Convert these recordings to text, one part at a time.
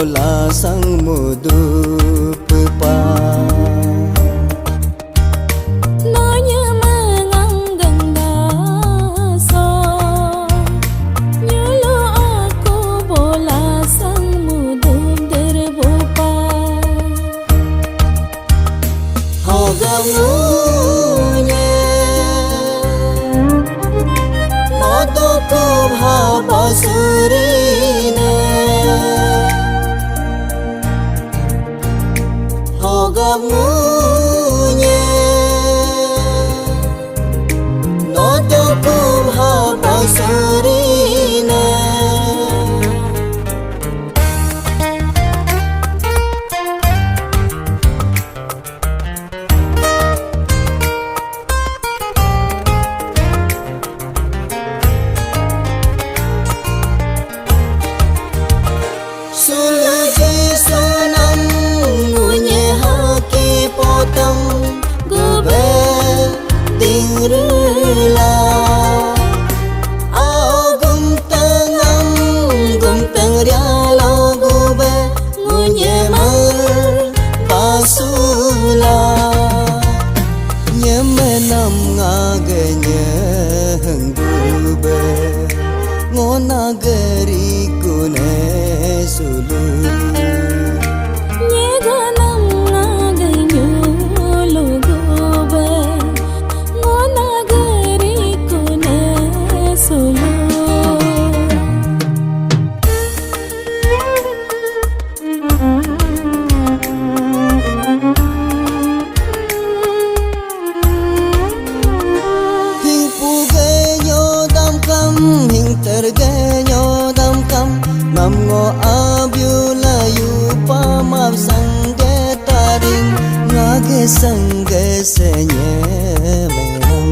bola sang mudu pepa. Nonya menganggang dasar, nyulo aku bola sang mudu derbupa. Hogamunya notoku haba surine. Hogamunya notoku haba surine. Suluji sunam ngunye haki potong gobe tingrula. Gum teng rialo gobe ngunye mar basula. Nyemenam ngagenya henggube ngonageri kune sulu. Nyeganam ngaganyo lugobe ngonagari kune sulu. Hing pugenyo damkam hing tergenyo damkam nam ngo abyu layu pamap sangge taring ngage sangge senye menam.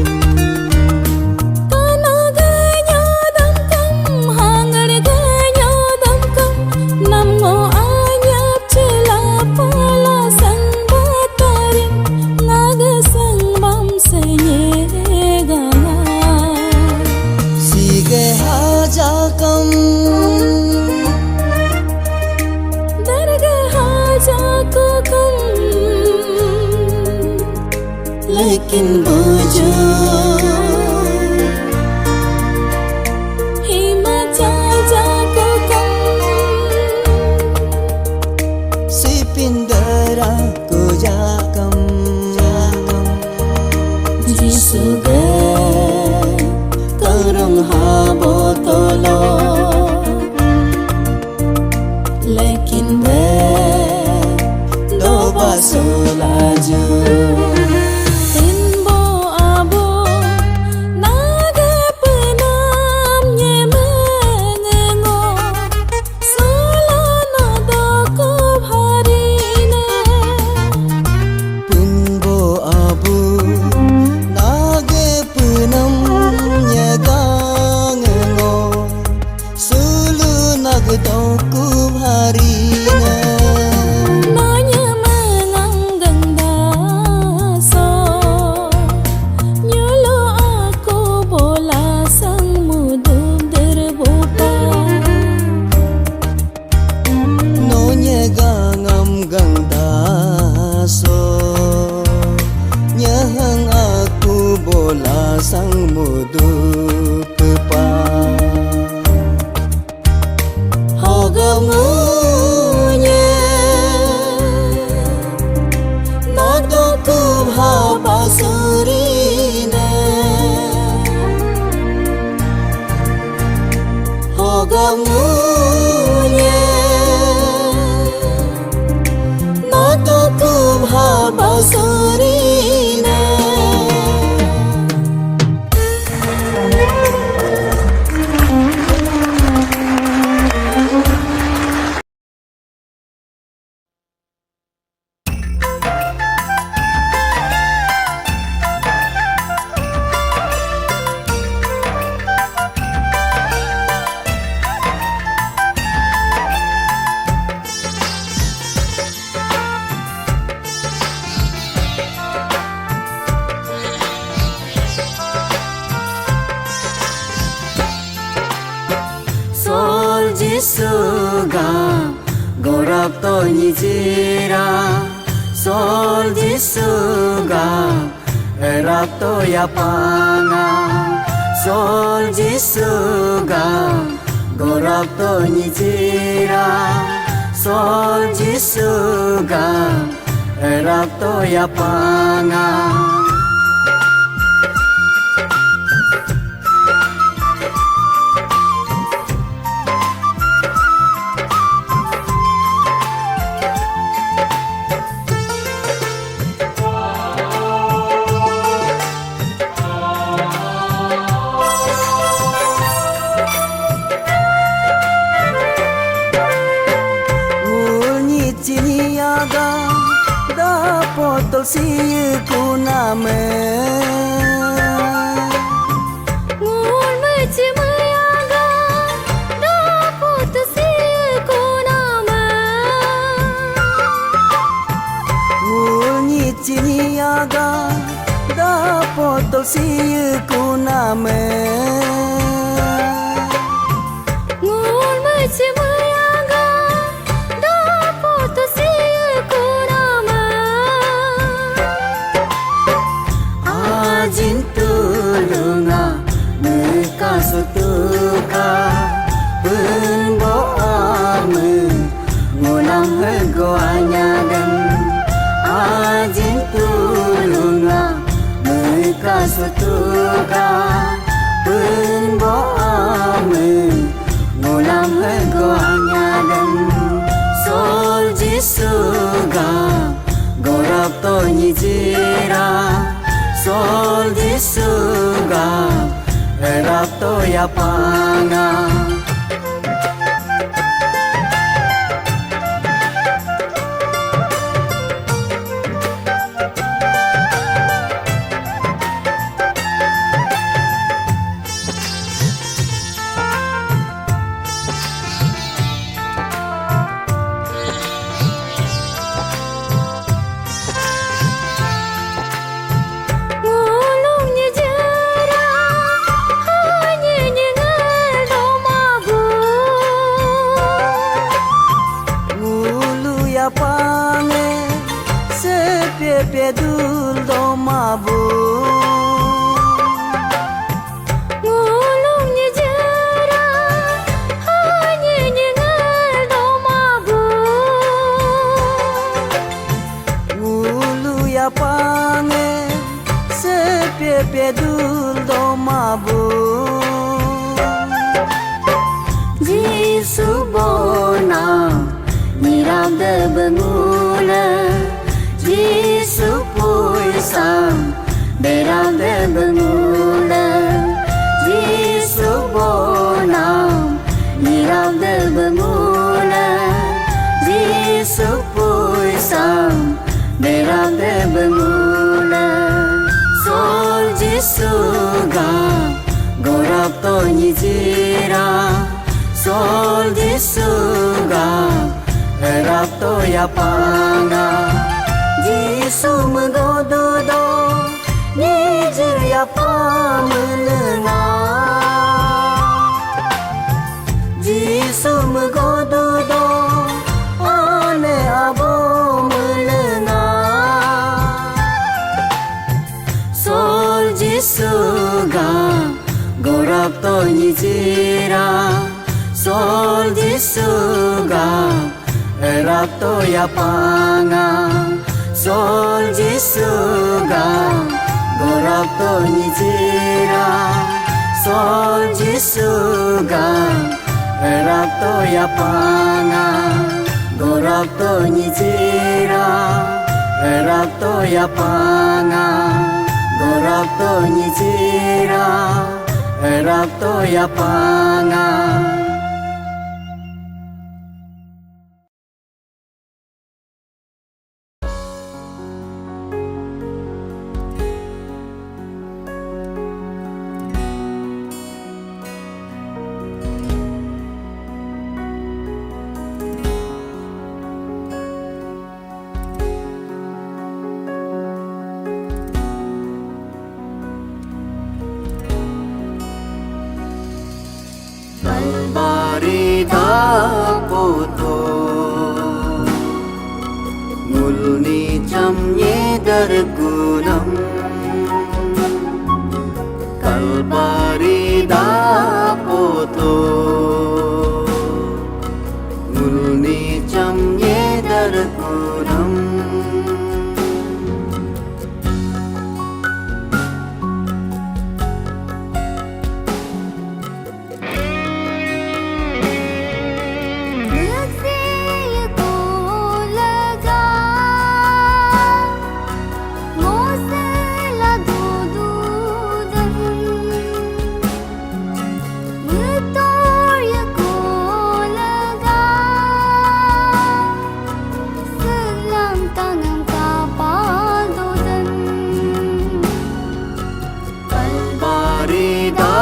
Kanaganyo damkam hangarganyo damkam nam ngo anyap cila pala sang bataring ngaga sang bam senye ganga. Sige hajakam दरगाह जाको कम लेकिन बुझो हिमाचल जाको कम si pindera ku jakam jisuge karang habotolo. लेकिन वे Do basulaju Timbo abo naga penam nyemengo solo no doko bharine. punbo abu nage punam nyagang ngo sulu nagdoku harina. Nonya menganggang dasar, nyulo aku bola sang mudu derbupa. Nonya gangam gangda so nyahang aku bola sang mudu pepa. Hogamunya notoku haba surine. Hogamunya notoku haba surine. सुगा गोड़ gorap to nyijira sol jisuga erap to ya panga sol jisuga gorap to nyijira sol jisuga erap to ya panga potol siku name ngun mechi mayaga da potol siku name ngun nyiciyaga da potol siku name ngun mechi mayaga da potol siku Ajin tulunga Mekasutuka Penbo ame Ngulang hego anyadan Ajin tulunga Mekasutuka Penbo ame Ngulang hego anyadan Sol jisuga Gorap to nyijira sol jisuga erap to ya panga pange sepepe dul do mabu ngulung nyejera hanya nyengal do mabu ngulu ya pange sepepe dul do mabu jisu bona Niram de bengula Jisu puisam Beram de bengula Jisu bonam Niram de bengula Jisu puisam Beram de bengula Sol jisuga Gorap to nyijira Sol jisuga erap to ya panga Jisu menggododo Nijir ya pamelenga Jisu menggododo Ane abo melenga Sol jisuga Gorap to nyijira Sol jisuga erap to ya panga sol jisuga gorap to nyijira sol jisuga erap to ya panga gorap to nyijira erap to ya panga gorap to nyijira erap to ya panga darkunam Kalvari dapoto Mulni chamye darkunam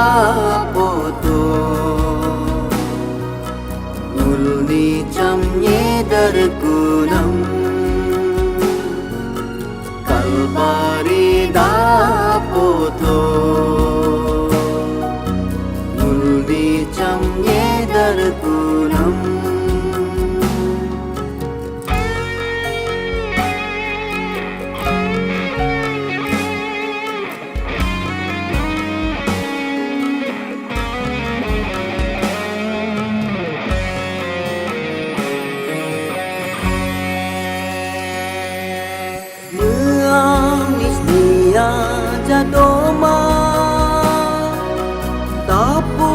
Dapoto Mulni chamye darkunam Kalvari dapoto Mulni chamye darkunam Jadoma tapo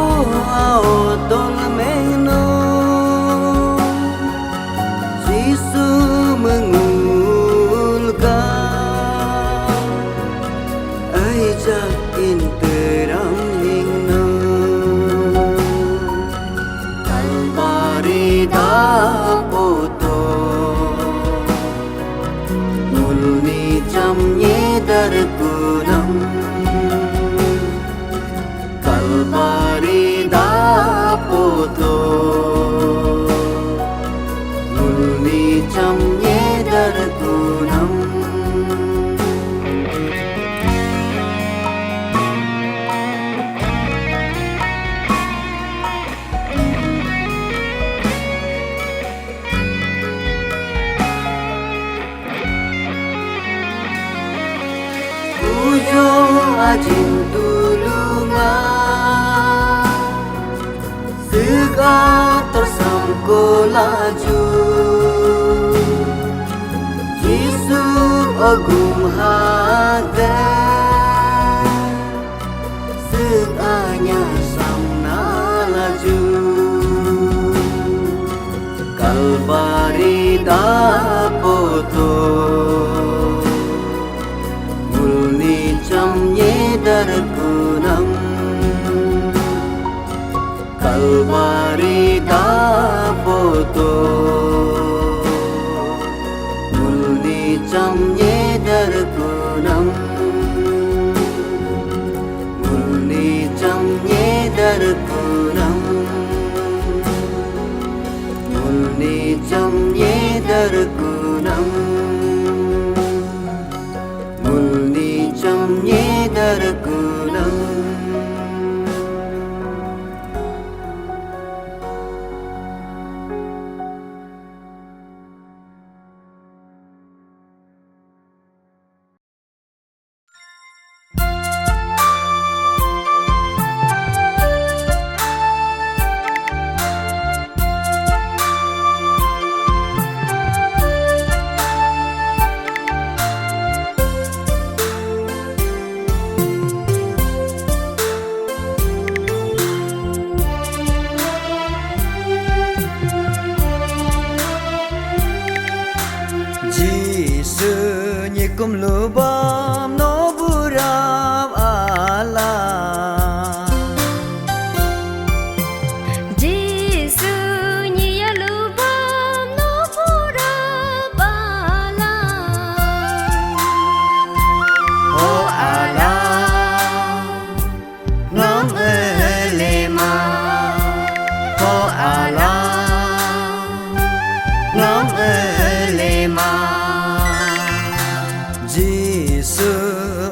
ao tolmeno Yesu mengulkan ajak terang hingga Kalvari dapoto Mulni chamye darkunam Kalvari dapoto Mulni chamye darkunam Pujo ajin tulungan Segala tersangko laju Yesu agung hadir Seganya samna laju Kalvari dapoto Mulni chamye darkunam Kalvari dapoto Mulni chamye darkunam Mulni chamye darkunam Mulni chamye darkunam Mulni chamye darkunam Kum lubam no buram Allah Yesu nya lubam no buram Allah Oh Allah Nam elema Oh Allah Nam elema Yesu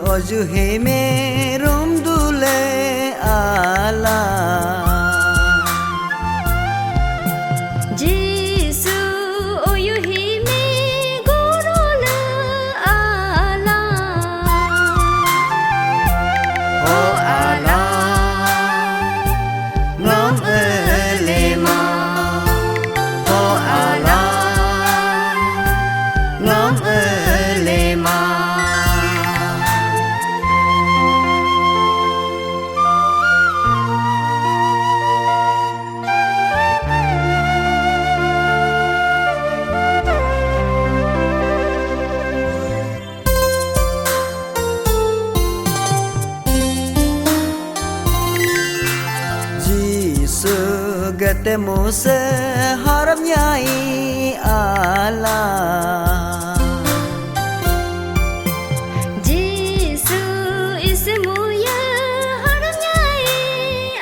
oju heme rom dule Allah Yesu oyu hime gorole Allah ketemu seharapnya Allah. Yesus ismu ya harapnya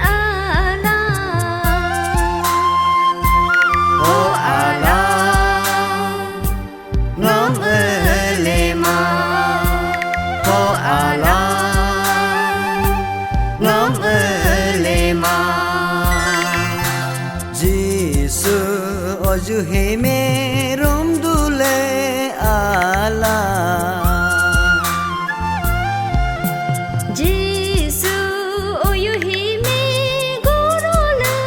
Allah. Oh Allah, nom elema. Oh Allah, nom elema. Yesus ojuhe me rom dule Allah. Yesus oyuhi me gurula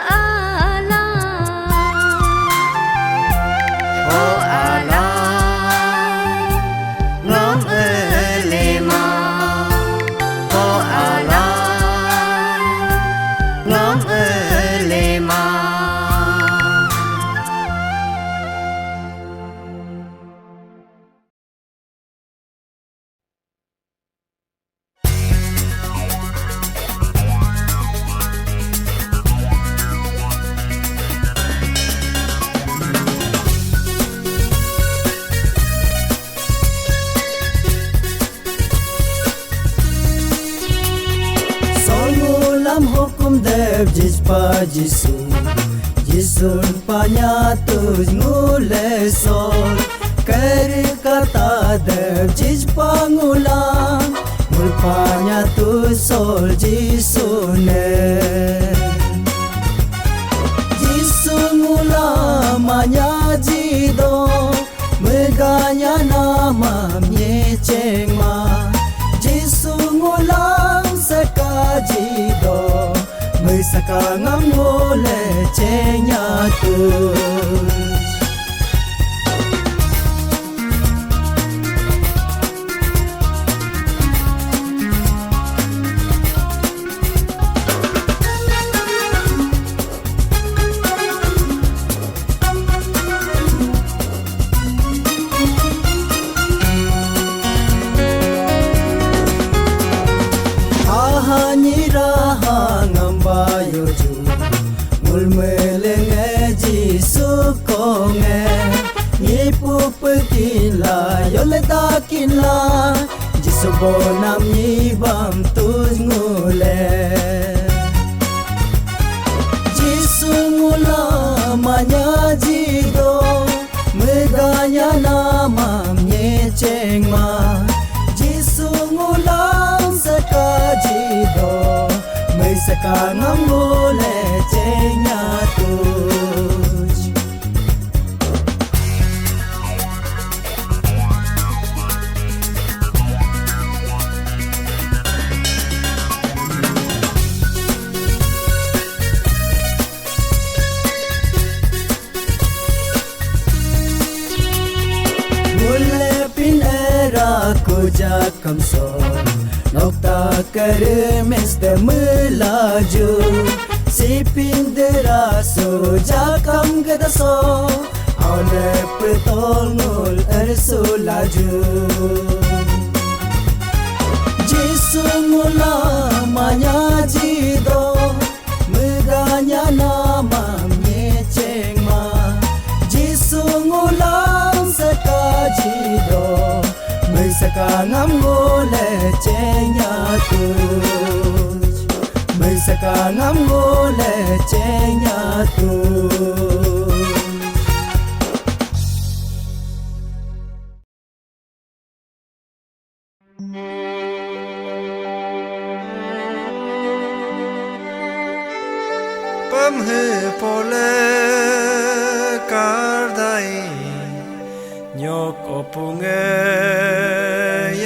Allah. Oh Allah, nom elema. Oh Allah, nom elema. Songulam hukum dev jispa jisu jisun panyatus ngule sol keri kata dev jispa ngulang mul panyatus sol jisune jisun ngulamanya jido meganya nama nyeceng ma jisun ngulang sekajido mesaka ngamole cenyatus. Ahanyiraha ngambayo ju mul melenge jisu konge nyipu pekila yole dakila jisu bonam nyibam tuz ngule jisu ngula manya jido meganya namam nyeceng ma jisu ngulang sekajido may saka ngamule cenyatus. Mule pin era kujakam son nokta kare meste melaju sipin deraso jakam gedaso aune petol ngul ersulaju jisu ngula manya jido meganya nama nyeceng ma jisu ngulang sekajido mesaka ngamole cenyatus mesaka ngamole cenyatus. Pamhe pole kardai nyok opunge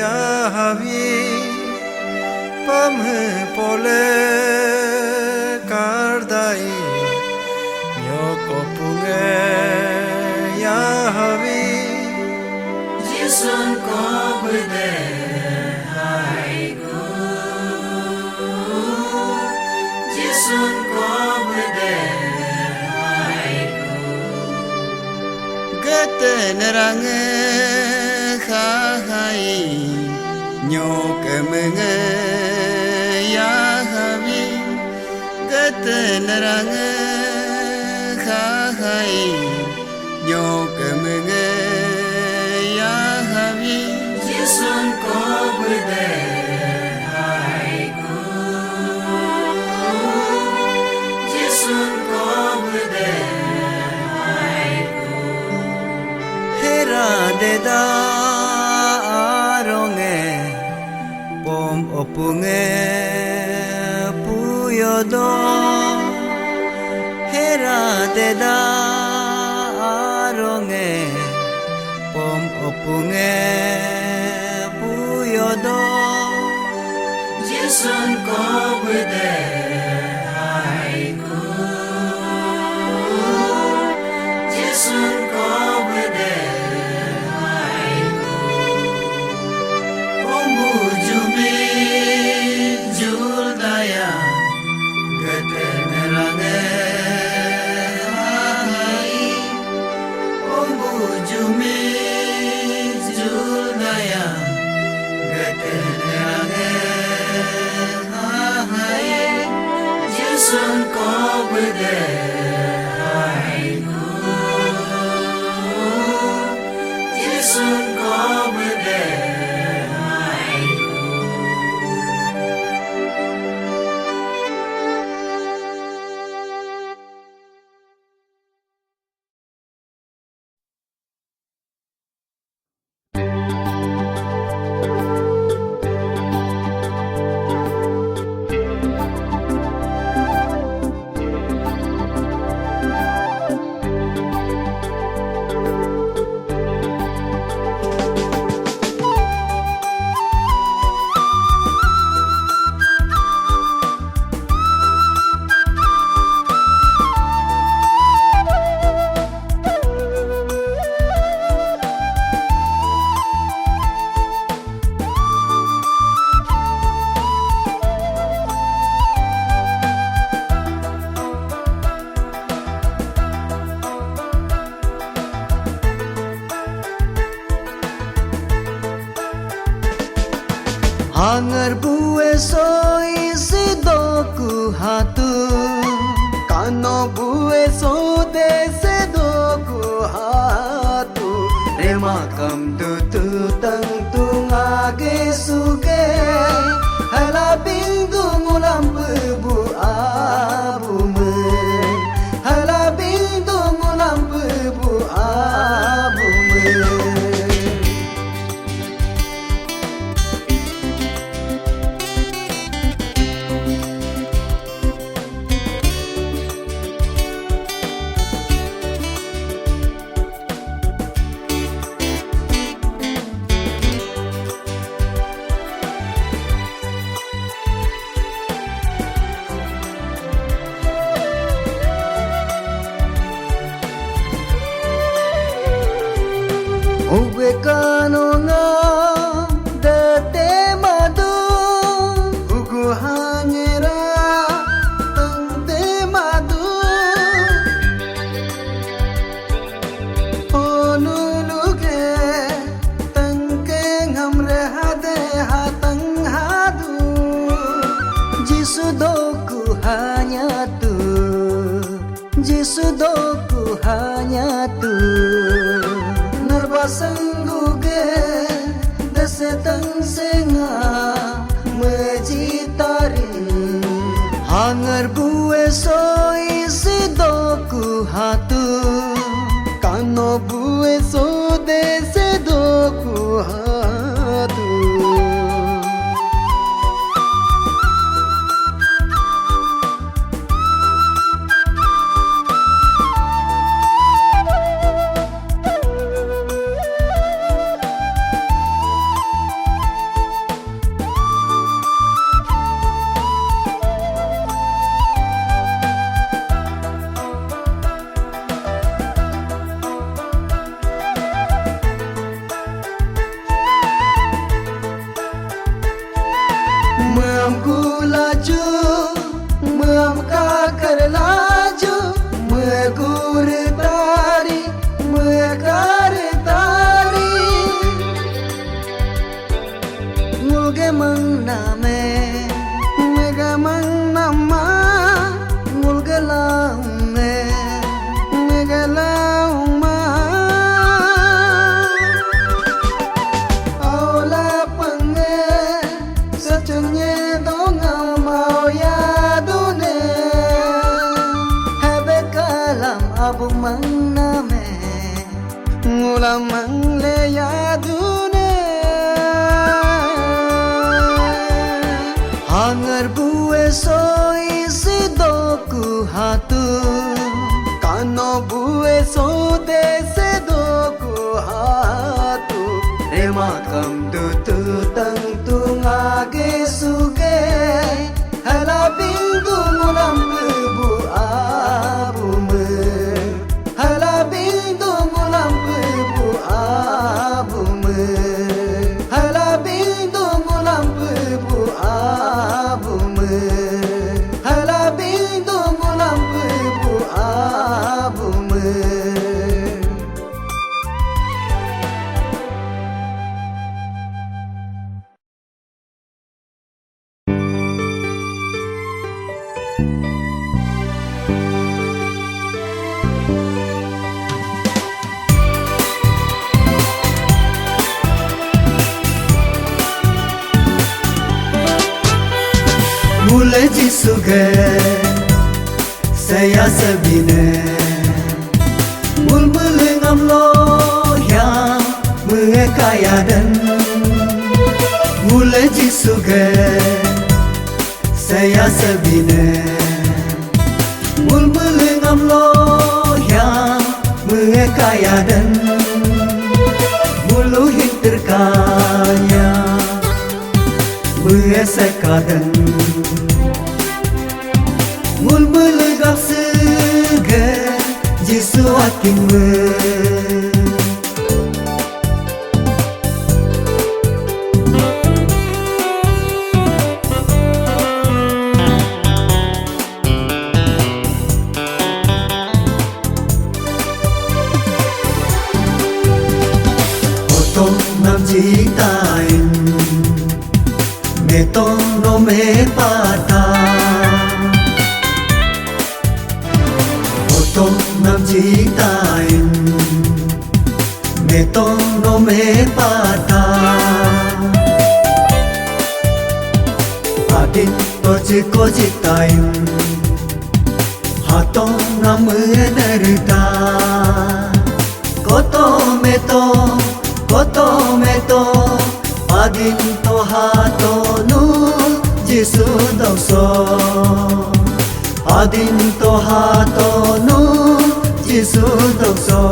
ya havi pamhe pole kardai nyok opunge ya havi jisun ko bude hai gu jisun ko bude hai gu gete nerange khai nyok menge ya havi gete nerange hai nyo ke menge ya havi jisun ko bude hai ku jisun ko bude hai ku hera de da aronge pom opunge puyodo hera de da aronge pom opunge puyodo jisun ko bude hai ku jisun ko bude hai ku ombu jumi jul daya gete nerange hai ombu jumi jul daya gete nerange hai jisun ko bude hai ku jisun ko bude hai ku Hanger bue soi sidoku hatu kano bue so de sidoku hatu rema kam tu tu tang tu ngage suge hala bindu ngulam bu abu me hala bindu ngulam bu abu me Uwe kano nga dete madu ugu hanyera tante madu onuluge tangke ngamre hade hatang hadu jisudoku hanya tu jisudoku hanya tu Sangguge desetang senga mejitari Hanger bue soi sidoku hatu kano bue so de sidoku hatu abung mangname ngulam mangle yadune hanger bue soi sidoku hatu kano bue so dese doku hatu rema kam du tu tang tu ngage suge hala bindu ngulam bu abu me hala bindu ngulam bu abu me hala bindu ngulam bu abu me hala bindu ngulam bu abu me Mulai jisuge saya sabine mul melengam lo yang mengekaya dan mulai jisuge saya sabine mul melengam lo yang mengekaya dan muluhin terkaya mengesekadan mul melegap segar jisu aking otong nam jitain metong no me pata otong nam jitain metong no me pata adin to jiko jitain hatong nam enerda koto meto adin to hato nu jisu dongso adin to hato nu jisu dongso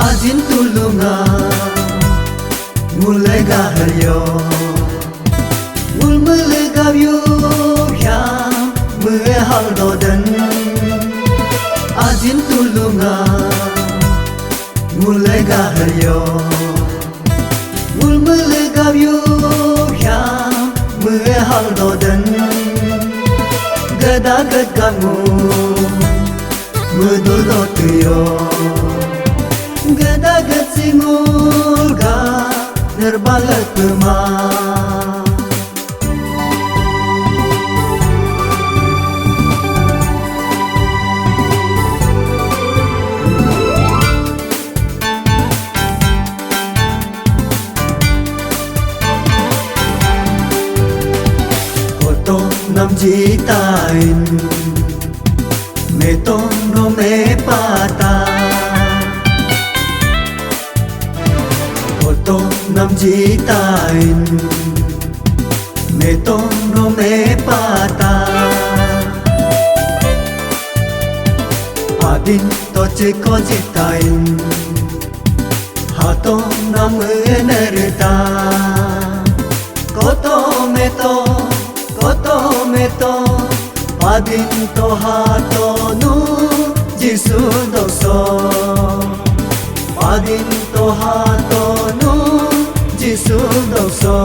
ajin tulunga mulai gaharyo mul melegap yu yang mehal dodan ajin tulunga mulai gaharyo mul melegap yu yang mehal dodan gadagat kamu medodot yo gadagat singulga nerbalat pema otong nam jitain metong no me pata otong nam jitain metong no me pata adin to jiko jitain hatong nam enerda koto meto adin to hato nu jisu dongso adin to hato nu jisu dongso